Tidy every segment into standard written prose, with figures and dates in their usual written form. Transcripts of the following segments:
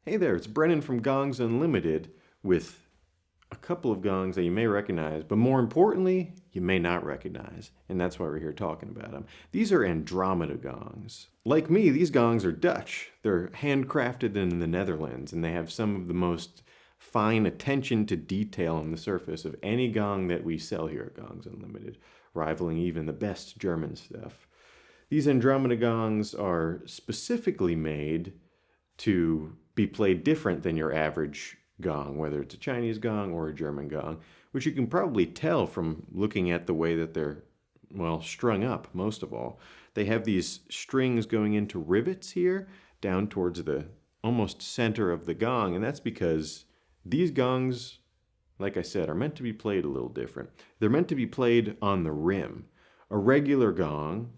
Hey there, it's Brennan from Gongs Unlimited with a couple of gongs that you may recognize, but more importantly, you may not recognize. And that's why we're here talking about them. These are Andromeda gongs. Like me, these gongs are Dutch. They're handcrafted in the Netherlands, and they have some of the most fine attention to detail on the surface of any gong that we sell here at Gongs Unlimited, rivaling even the best German stuff. These Andromeda gongs are specifically made to be played different than your average gong, whether it's a Chinese gong or a German gong, which you can probably tell from looking at the way that they're, well, strung up, most of all. They have these strings going into rivets here, down towards the almost center of the gong, and that's because these gongs, like I said, are meant to be played a little different. They're meant to be played on the rim. A regular gong,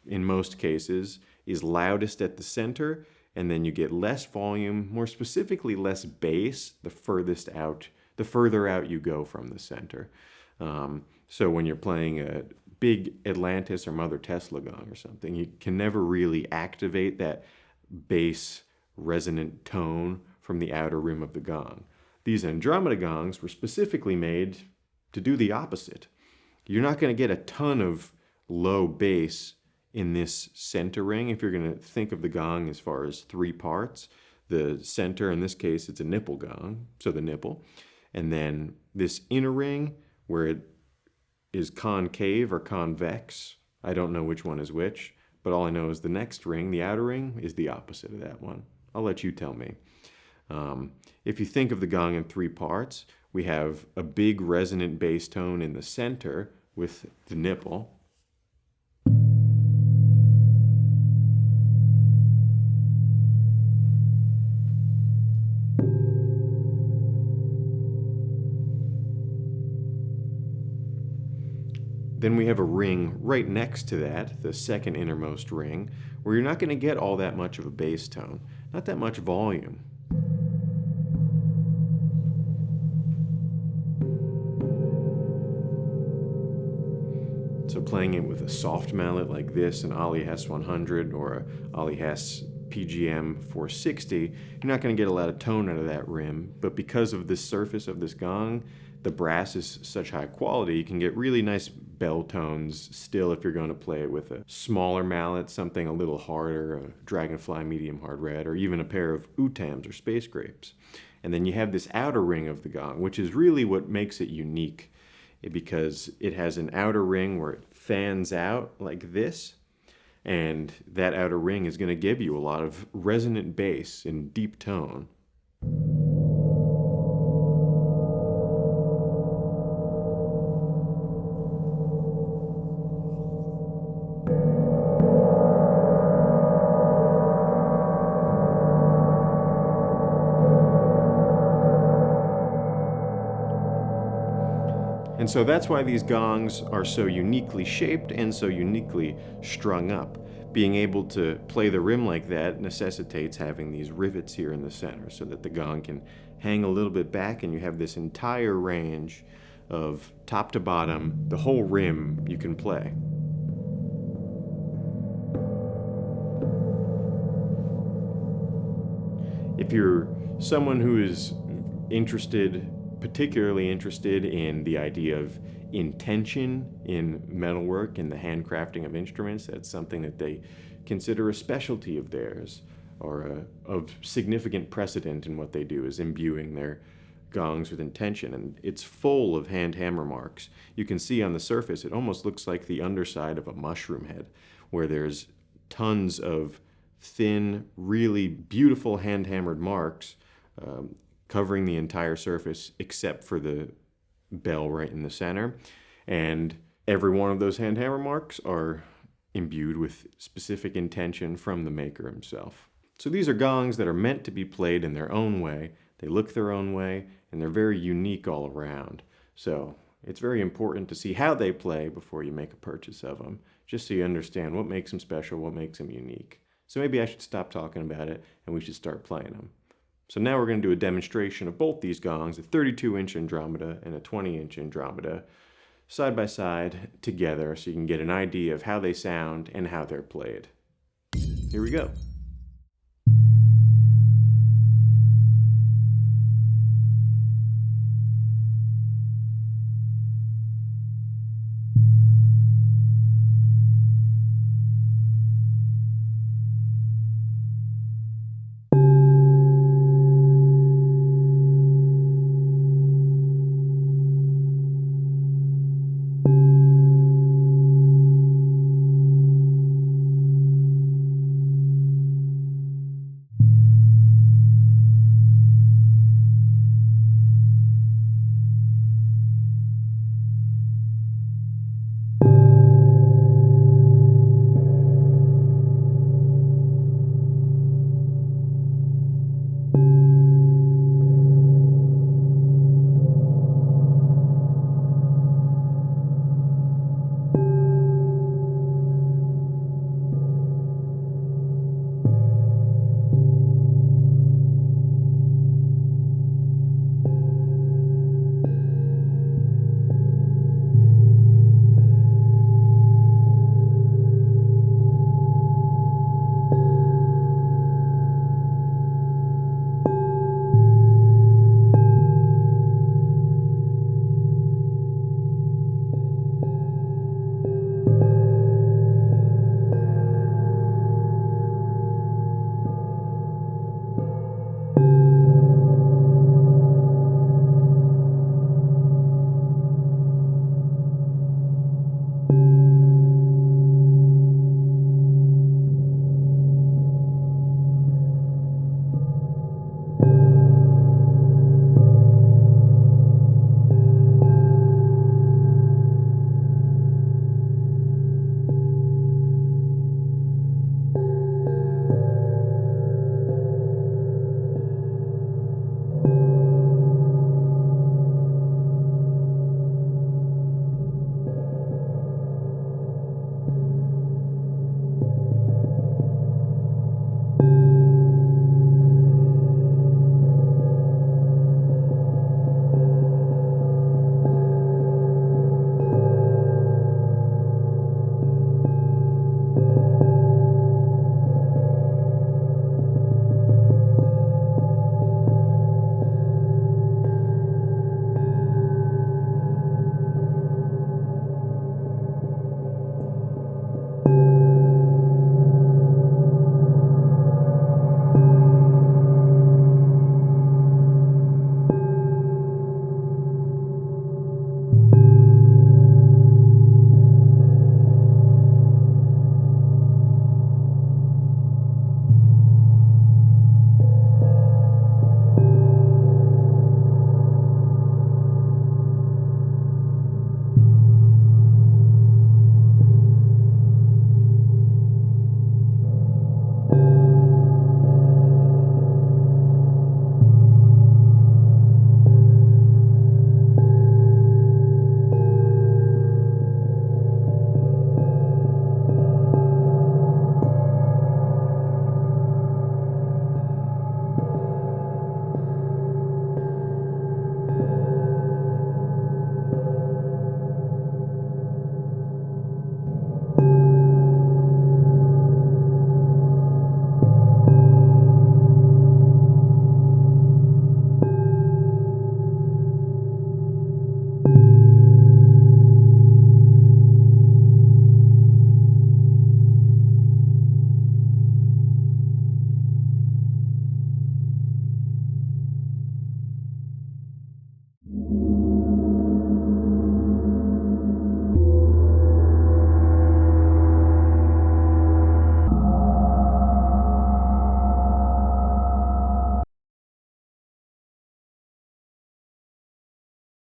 in most cases, is loudest at the center, and then you get less volume, more specifically less bass, the further out you go from the center. So when you're playing a big Atlantis or Mother Tesla gong or something, you can never really activate that bass resonant tone from the outer rim of the gong. These Andromeda gongs were specifically made to do the opposite. You're not going to get a ton of low bass in this center ring. If you're going to think of the gong as far as three parts, the center, in this case, it's a nipple gong, so the nipple, and then this inner ring where it is concave or convex. I don't know which one is which, but all I know is the next ring, the outer ring, is the opposite of that one. I'll let you tell me. If you think of the gong in three parts, we have a big resonant bass tone in the center with the nipple. Then we have a ring right next to that, the second innermost ring, where you're not going to get all that much of a bass tone, not that much volume. So playing it with a soft mallet like this, an Ollie Hess 100 or a Ollie Hess PGM 460, you're not going to get a lot of tone out of that rim, but because of the surface of this gong, the brass is such high quality, you can get really nice bell tones still if you're going to play it with a smaller mallet, something a little harder, a Dragonfly medium hard red, or even a pair of Utams or Space Grapes. And then you have this outer ring of the gong, which is really what makes it unique, because it has an outer ring where it fans out like this, and that outer ring is going to give you a lot of resonant bass and deep tone. And so that's why these gongs are so uniquely shaped and so uniquely strung up. Being able to play the rim like that necessitates having these rivets here in the center so that the gong can hang a little bit back and you have this entire range of top to bottom, the whole rim you can play. If you're someone who is particularly interested in the idea of intention in metalwork and the handcrafting of instruments, that's something that they consider a specialty of theirs, or of significant precedent in what they do, is imbuing their gongs with intention. And it's full of hand hammer marks. You can see on the surface, it almost looks like the underside of a mushroom head, where there's tons of thin, really beautiful hand-hammered marks covering the entire surface except for the bell right in the center. And every one of those hand hammer marks are imbued with specific intention from the maker himself. So these are gongs that are meant to be played in their own way. They look their own way, and they're very unique all around. So it's very important to see how they play before you make a purchase of them, just so you understand what makes them special, what makes them unique. So maybe I should stop talking about it, and we should start playing them. So now we're going to do a demonstration of both these gongs, a 32-inch Andromeda and a 20-inch Andromeda, side by side together so you can get an idea of how they sound and how they're played. Here we go.